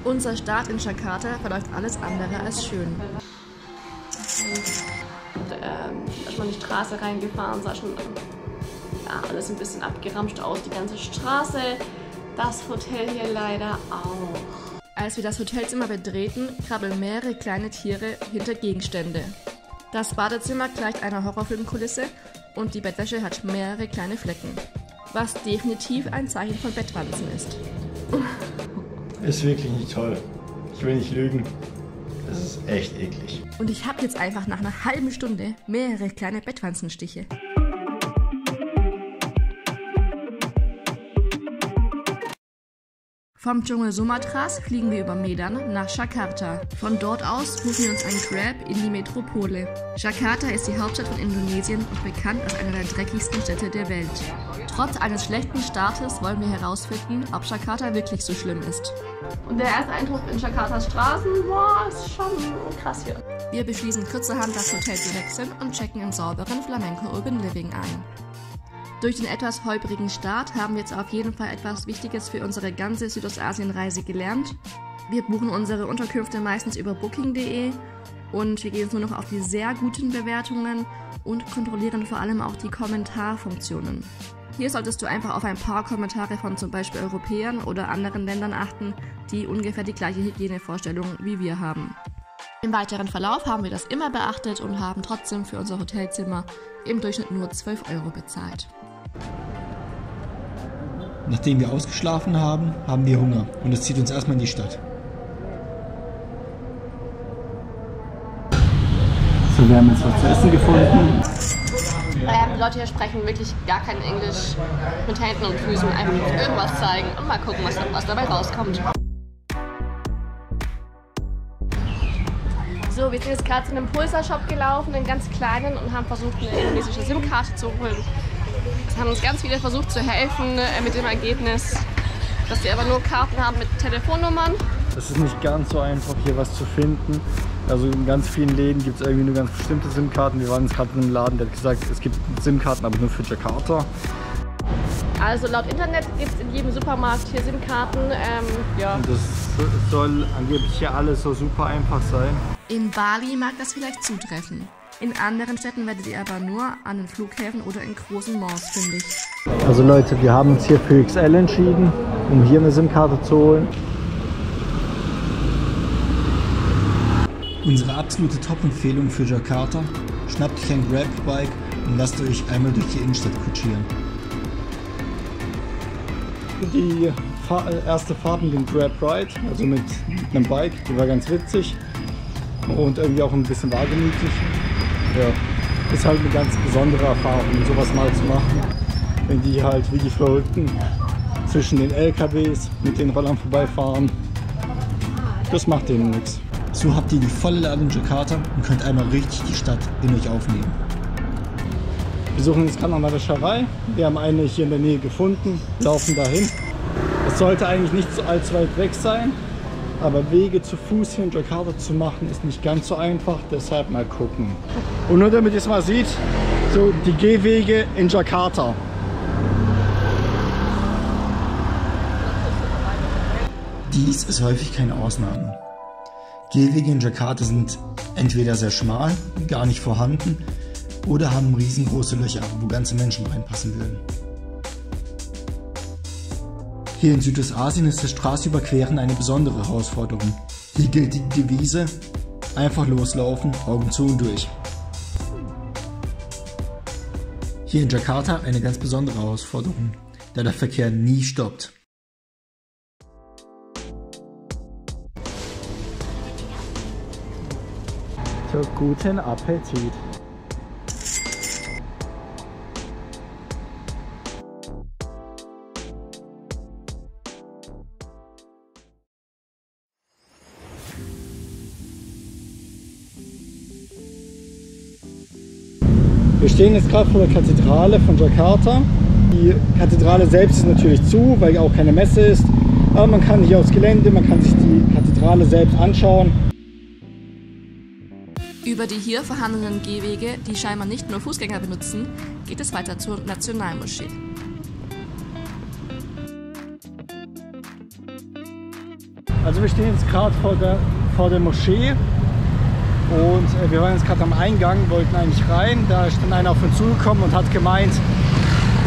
Unser Start in Jakarta verläuft alles andere als schön. Da ist man in die Straße reingefahren, sah schon alles ein bisschen abgeramscht aus, die ganze Straße, das Hotel hier leider auch. Als wir das Hotelzimmer betreten, krabbeln mehrere kleine Tiere hinter Gegenstände. Das Badezimmer gleicht einer Horrorfilmkulisse und die Bettwäsche hat mehrere kleine Flecken, was definitiv ein Zeichen von Bettwanzen ist. Ist wirklich nicht toll. Ich will nicht lügen. Das ist echt eklig. Und ich habe jetzt einfach nach einer halben Stunde mehrere kleine Bettwanzenstiche. Vom Dschungel Sumatras fliegen wir über Medan nach Jakarta. Von dort aus buchen wir uns einen Grab in die Metropole. Jakarta ist die Hauptstadt von Indonesien und bekannt als eine der dreckigsten Städte der Welt. Trotz eines schlechten Startes wollen wir herausfinden, ob Jakarta wirklich so schlimm ist. Und der erste Eindruck in Jakartas Straßen, boah, ist schon krass hier. Wir beschließen kurzerhand das Hotel zu wechseln und checken im sauberen Flamenco Urban Living ein. Durch den etwas holprigen Start haben wir jetzt auf jeden Fall etwas Wichtiges für unsere ganze Südostasien-Reise gelernt. Wir buchen unsere Unterkünfte meistens über Booking.de und wir gehen jetzt nur noch auf die sehr guten Bewertungen und kontrollieren vor allem auch die Kommentarfunktionen. Hier solltest du einfach auf ein paar Kommentare von zum Beispiel Europäern oder anderen Ländern achten, die ungefähr die gleiche Hygienevorstellung wie wir haben. Im weiteren Verlauf haben wir das immer beachtet und haben trotzdem für unser Hotelzimmer im Durchschnitt nur 12 € bezahlt. Nachdem wir ausgeschlafen haben, haben wir Hunger und es zieht uns erstmal in die Stadt. So, wir haben jetzt was zu essen gefunden. Die Leute hier sprechen wirklich gar kein Englisch mit Händen und Füßen, einfach nur irgendwas zeigen und mal gucken, was dabei rauskommt. So, wir sind jetzt gerade zu einem Pulsar-Shop gelaufen, einen ganz kleinen, und haben versucht, eine indonesische SIM-Karte zu holen. Es haben uns ganz viele versucht zu helfen, mit dem Ergebnis, dass sie aber nur Karten haben mit Telefonnummern. Es ist nicht ganz so einfach, hier was zu finden. Also in ganz vielen Läden gibt es irgendwie nur ganz bestimmte SIM-Karten. Wir waren jetzt gerade in einem Laden, der hat gesagt, es gibt SIM-Karten, aber nur für Jakarta. Also laut Internet gibt es in jedem Supermarkt hier SIM-Karten. Ja. Und das soll angeblich hier alles so super einfach sein. In Bali mag das vielleicht zutreffen. In anderen Städten werdet ihr aber nur an den Flughäfen oder in großen Malls fündig. Also Leute, wir haben uns hier für XL entschieden, um hier eine SIM-Karte zu holen. Unsere absolute Top-Empfehlung für Jakarta: schnappt euch ein Grab-Bike und lasst euch einmal durch die Innenstadt kutschieren. Die erste Fahrt mit dem Grab Ride, also mit einem Bike, die war ganz witzig und irgendwie auch ein bisschen wagemütig. Ja, ist halt eine ganz besondere Erfahrung, sowas mal zu machen, wenn die halt wie die Verrückten zwischen den LKWs mit den Rollern vorbeifahren. Das macht denen nichts. So habt ihr die volle Ladung Jakarta und könnt einmal richtig die Stadt in euch aufnehmen. Wir suchen jetzt gerade nach der Scharei. Wir haben eine hier in der Nähe gefunden, laufen dahin. Es sollte eigentlich nicht so allzu weit weg sein, aber Wege zu Fuß hier in Jakarta zu machen ist nicht ganz so einfach, deshalb mal gucken. Und nur damit ihr es mal seht, so die Gehwege in Jakarta. Dies ist häufig keine Ausnahme. Gehwege in Jakarta sind entweder sehr schmal, gar nicht vorhanden, oder haben riesengroße Löcher, wo ganze Menschen reinpassen würden. Hier in Südostasien ist das Straßenüberqueren eine besondere Herausforderung. Hier gilt die Devise: einfach loslaufen, Augen zu und durch. Hier in Jakarta eine ganz besondere Herausforderung, da der Verkehr nie stoppt. So, guten Appetit! Wir stehen jetzt gerade vor der Kathedrale von Jakarta. Die Kathedrale selbst ist natürlich zu, weil auch keine Messe ist. Aber man kann hier aufs Gelände, man kann sich die Kathedrale selbst anschauen. Über die hier vorhandenen Gehwege, die scheinbar nicht nur Fußgänger benutzen, geht es weiter zur Also wir stehen jetzt gerade vor der Moschee und wir waren jetzt gerade am Eingang, wollten eigentlich rein. Da ist dann einer auf uns zugekommen und hat gemeint,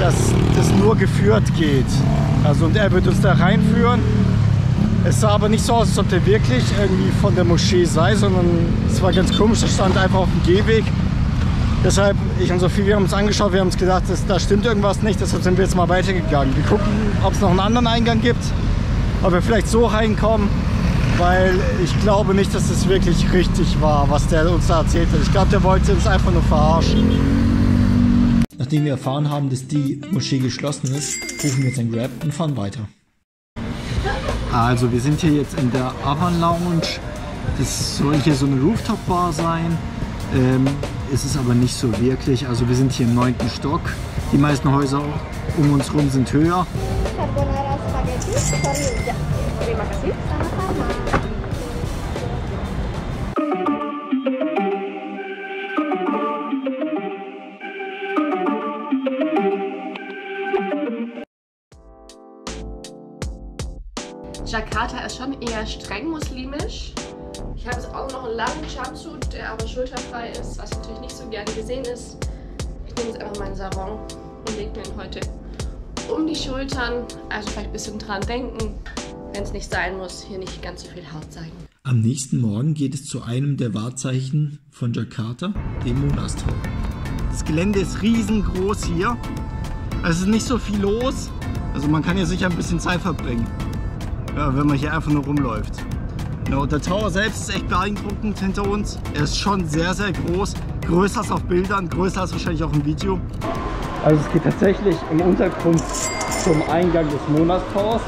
dass das nur geführt geht. Also und er wird uns da reinführen. Es sah aber nicht so aus, als ob der wirklich irgendwie von der Moschee sei, sondern es war ganz komisch, er stand einfach auf dem Gehweg. Deshalb, ich und Sophie, wir haben uns angeschaut, wir haben uns gedacht, da stimmt irgendwas nicht, deshalb sind wir jetzt mal weitergegangen. Wir gucken, ob es noch einen anderen Eingang gibt, ob wir vielleicht so reinkommen, weil ich glaube nicht, dass es wirklich richtig war, was der uns da erzählt hat. Ich glaube, der wollte uns einfach nur verarschen. Nachdem wir erfahren haben, dass die Moschee geschlossen ist, rufen wir jetzt ein Grab und fahren weiter. Also wir sind hier jetzt in der Avan Lounge. Das soll hier so eine Rooftop-Bar sein. Ist es aber nicht so wirklich. Also wir sind hier im 9. Stock. Die meisten Häuser um uns herum sind höher. Jakarta ist schon eher streng muslimisch. Ich habe jetzt auch noch einen langen Jumpsuit, der aber schulterfrei ist, was natürlich nicht so gerne gesehen ist. Ich nehme jetzt einfach meinen Sarong und lege mir ihn heute um die Schultern. Also vielleicht ein bisschen dran denken, wenn es nicht sein muss, hier nicht ganz so viel Haut zeigen. Am nächsten Morgen geht es zu einem der Wahrzeichen von Jakarta, dem Monas Tower. Das Gelände ist riesengroß hier. Es ist nicht so viel los. Also man kann hier sicher ein bisschen Zeit verbringen. Ja, wenn man hier einfach nur rumläuft. Genau, der Tower selbst ist echt beeindruckend hinter uns. Er ist schon sehr, sehr groß. Größer als auf Bildern, größer als wahrscheinlich auch im Video. Also es geht tatsächlich im Untergrund zum Eingang des Monas Towers.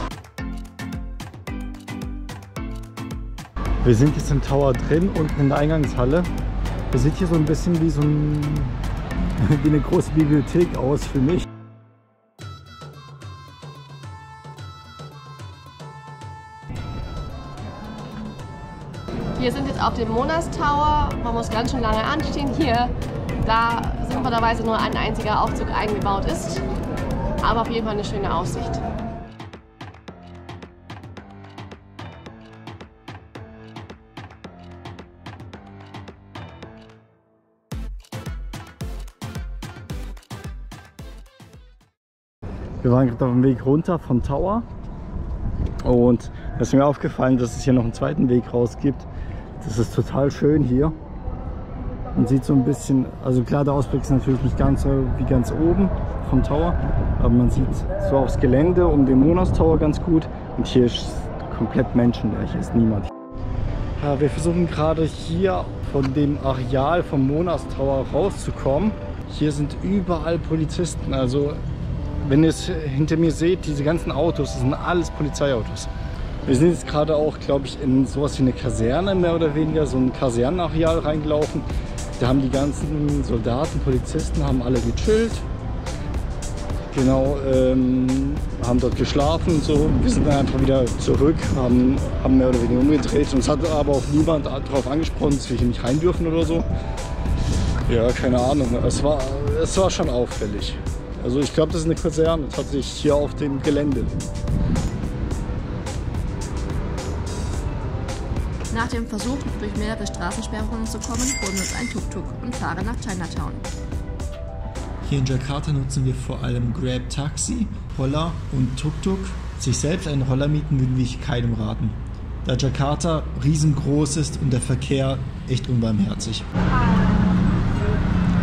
Wir sind jetzt im Tower drin, unten in der Eingangshalle. Das sieht hier so ein bisschen wie wie eine große Bibliothek aus für mich. Wir sind jetzt auf dem Monas Tower. Man muss ganz schön lange anstehen hier, da sinnvollerweise nur ein einziger Aufzug eingebaut ist. Aber auf jeden Fall eine schöne Aussicht. Wir waren gerade auf dem Weg runter vom Tower und es ist mir aufgefallen, dass es hier noch einen zweiten Weg raus gibt. Das ist total schön hier. Man sieht so ein bisschen, also klar, der Ausblick ist natürlich nicht ganz so wie ganz oben vom Tower, aber man sieht so aufs Gelände um den Monas Tower ganz gut und hier ist komplett menschenleer, hier ist niemand. Ja, wir versuchen gerade hier von dem Areal vom Monas Tower rauszukommen. Hier sind überall Polizisten, also wenn ihr es hinter mir seht, diese ganzen Autos, das sind alles Polizeiautos. Wir sind jetzt gerade auch, glaube ich, in sowas wie eine Kaserne, mehr oder weniger, so ein Kasernenareal reingelaufen. Da haben die ganzen Soldaten, Polizisten, haben alle gechillt. Genau, haben dort geschlafen und so. Wir sind dann einfach wieder zurück, haben mehr oder weniger umgedreht. Uns hat aber auch niemand darauf angesprochen, dass wir hier nicht rein dürfen oder so. Ja, keine Ahnung. Es war schon auffällig. Also ich glaube, das ist eine Kaserne, tatsächlich hier auf dem Gelände. Nach dem Versuch, durch mehrere Straßensperrungen zu kommen, holen wir uns ein Tuk-Tuk und fahren nach Chinatown. Hier in Jakarta nutzen wir vor allem Grab Taxi, Roller und Tuk-Tuk. Sich selbst einen Roller mieten würden wir keinem raten, da Jakarta riesengroß ist und der Verkehr echt unbarmherzig.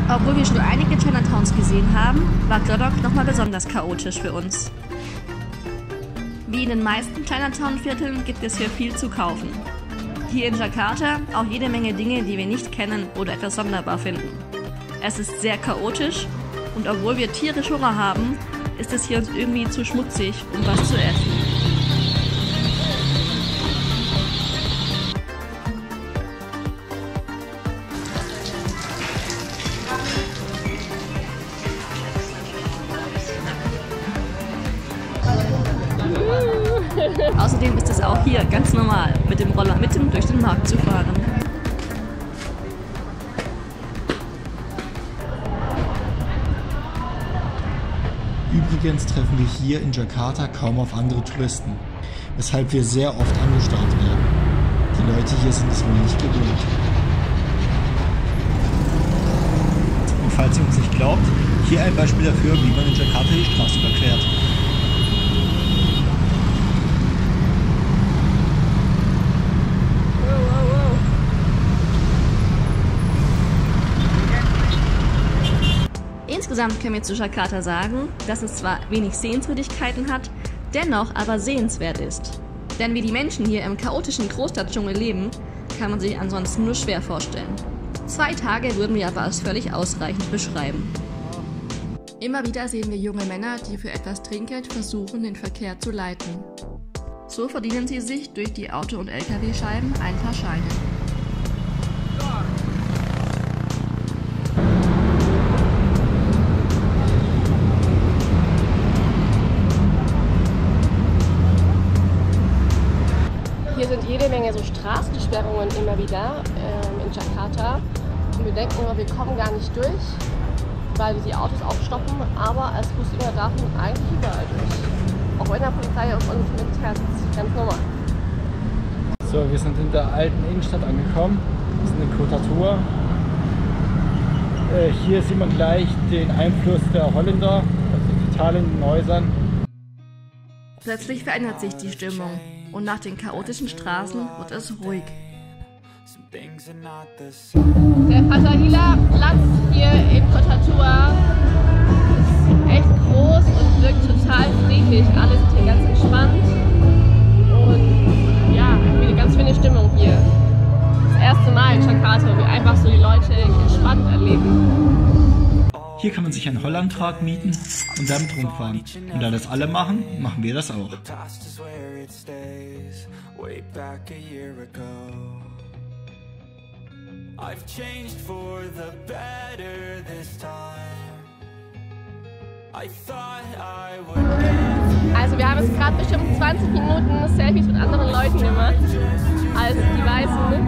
Obwohl wir schon einige Chinatowns gesehen haben, war Glodok nochmal besonders chaotisch für uns. Wie in den meisten Chinatown-Vierteln gibt es hier viel zu kaufen. Hier in Jakarta auch jede Menge Dinge, die wir nicht kennen oder etwas sonderbar finden. Es ist sehr chaotisch und obwohl wir tierisch Hunger haben, ist es hier uns irgendwie zu schmutzig, um was zu essen. Außerdem ist es auch hier ganz normal, mit dem Roller mitten durch den Markt zu fahren. Übrigens treffen wir hier in Jakarta kaum auf andere Touristen. weshalb wir sehr oft angestarrt werden. Die Leute hier sind es wohl nicht gewöhnt. Und falls ihr uns nicht glaubt, hier ein Beispiel dafür, wie man in Jakarta die Straße überquert. Insgesamt können wir zu Jakarta sagen, dass es zwar wenig Sehenswürdigkeiten hat, dennoch aber sehenswert ist. Denn wie die Menschen hier im chaotischen Großstadtdschungel leben, kann man sich ansonsten nur schwer vorstellen. 2 Tage würden wir aber als völlig ausreichend beschreiben. Immer wieder sehen wir junge Männer, die für etwas Trinkgeld versuchen, den Verkehr zu leiten. So verdienen sie sich durch die Auto- und LKW-Scheiben ein paar Scheine. Hier sind jede Menge so Straßensperrungen immer wieder in Jakarta. Und wir denken immer, wir kommen gar nicht durch, weil die Autos aufstoppen. Aber als Fußgänger darf man eigentlich überall durch. Auch wenn der Polizei auf uns mitfährt, ist ganz normal. So, wir sind in der alten Innenstadt angekommen. Wir sind in Kotatua. Hier sieht man gleich den Einfluss der Holländer, also total in den Häusern. Plötzlich verändert sich die Stimmung und nach den chaotischen Straßen wird es ruhig. Der Fatahila-Platz hier in Kotatua ist echt groß und wirkt total friedlich. Alle sind hier ganz entspannt und ja, irgendwie eine ganz schöne Stimmung hier. Das erste Mal in Jakarta, wo wir einfach so die Leute entspannt erleben. Hier kann man sich einen Hollandtrag mieten und damit rumfahren. Und da das alle machen, machen wir das auch. Also wir haben jetzt gerade bestimmt 20 Minuten Selfies mit anderen Leuten gemacht, als die Weißen.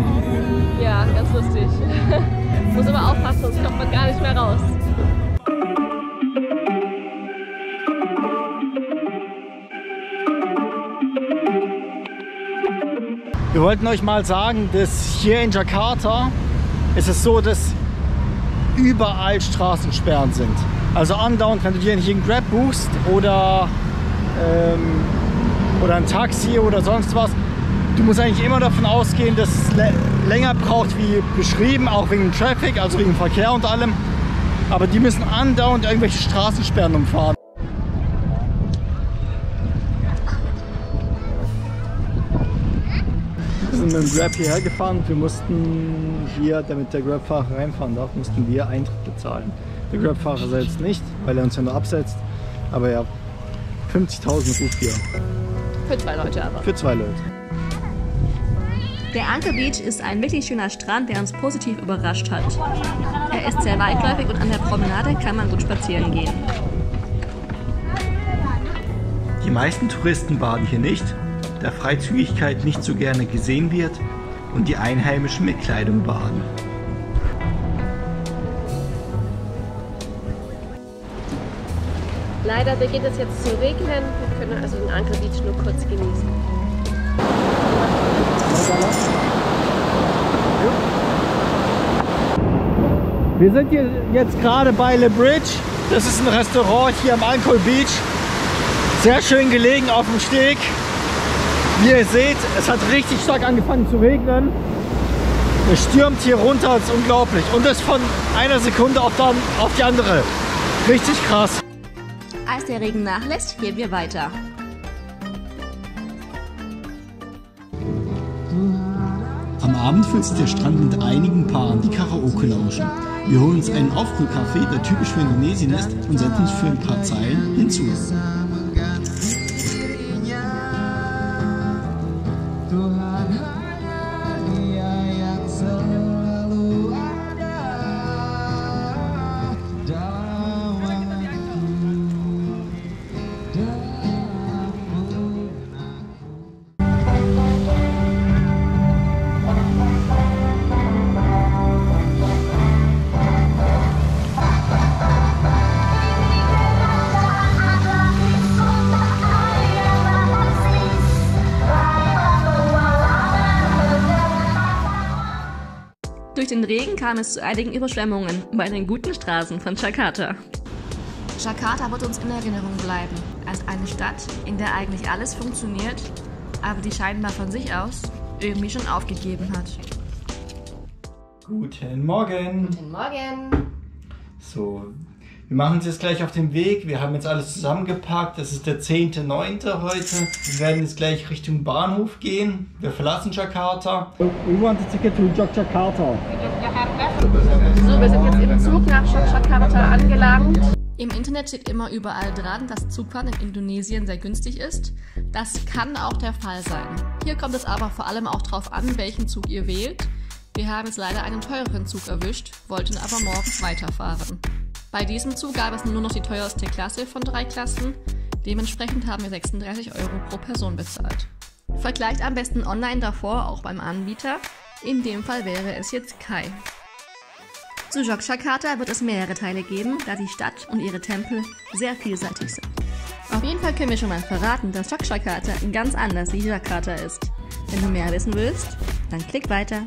Ja, ganz lustig. Muss aber aufpassen, sonst kommt man gar nicht mehr raus. Wir wollten euch mal sagen, dass hier in Jakarta ist es so, dass überall Straßensperren sind. Also andauernd, wenn du dir hier einen Grab buchst oder ein Taxi oder sonst was, du musst eigentlich immer davon ausgehen, dass es länger braucht wie beschrieben, auch wegen Traffic, also wegen Verkehr und allem. Aber die müssen andauernd irgendwelche Straßensperren umfahren. Wir sind mit dem Grab hierher gefahren und wir mussten hier, damit der Grab-Fahrer reinfahren darf, mussten wir Eintritt bezahlen. Der Grab-Fahrer selbst nicht, weil er uns ja nur absetzt. Aber ja, 50.000 Rupiah. Für 2 Leute aber. Für 2 Leute. Der Anchor Beach ist ein wirklich schöner Strand, der uns positiv überrascht hat. Er ist sehr weitläufig und an der Promenade kann man gut spazieren gehen. Die meisten Touristen baden hier nicht, da Freizügigkeit nicht so gerne gesehen wird und die Einheimischen mit Kleidung baden. Leider beginnt es jetzt zu regnen. Wir können also den Anchor Beach nur kurz genießen. Wir sind hier jetzt gerade bei Le Bridge. Das ist ein Restaurant hier am Anchor Beach. Sehr schön gelegen auf dem Steg. Wie ihr seht, es hat richtig stark angefangen zu regnen. Es stürmt hier runter, das ist unglaublich. Und das von einer Sekunde auf die andere. Richtig krass. Als der Regen nachlässt, gehen wir weiter. Am Abend füllt sich der Strand mit einigen Paaren, die Karaoke lauschen. Wir holen uns einen Aufbrühkaffee, der typisch für Indonesien ist, und setzen uns für ein paar Zeilen hinzu. Durch den Regen kam es zu einigen Überschwemmungen bei den guten Straßen von Jakarta. Jakarta wird uns in Erinnerung bleiben, als eine Stadt, in der eigentlich alles funktioniert, aber die scheinbar von sich aus irgendwie schon aufgegeben hat. Guten Morgen. Guten Morgen. So, wir machen uns jetzt gleich auf den Weg. Wir haben jetzt alles zusammengepackt. Es ist der 10.9. heute. Wir werden jetzt gleich Richtung Bahnhof gehen. Wir verlassen Jakarta. We wanted to get to Jakarta. So, wir sind jetzt im Zug nach Jakarta angelangt. Im Internet steht immer überall dran, dass Zugfahren in Indonesien sehr günstig ist. Das kann auch der Fall sein. Hier kommt es aber vor allem auch darauf an, welchen Zug ihr wählt. Wir haben jetzt leider einen teureren Zug erwischt, wollten aber morgens weiterfahren. Bei diesem Zug gab es nur noch die teuerste Klasse von 3 Klassen. Dementsprechend haben wir 36 € pro Person bezahlt. Vergleicht am besten online davor, auch beim Anbieter. In dem Fall wäre es jetzt Kai. Zu Yogyakarta wird es mehrere Teile geben, da die Stadt und ihre Tempel sehr vielseitig sind. Auf jeden Fall können wir schon mal verraten, dass Yogyakarta ganz anders wie Jakarta ist. Wenn du mehr wissen willst, dann klick weiter.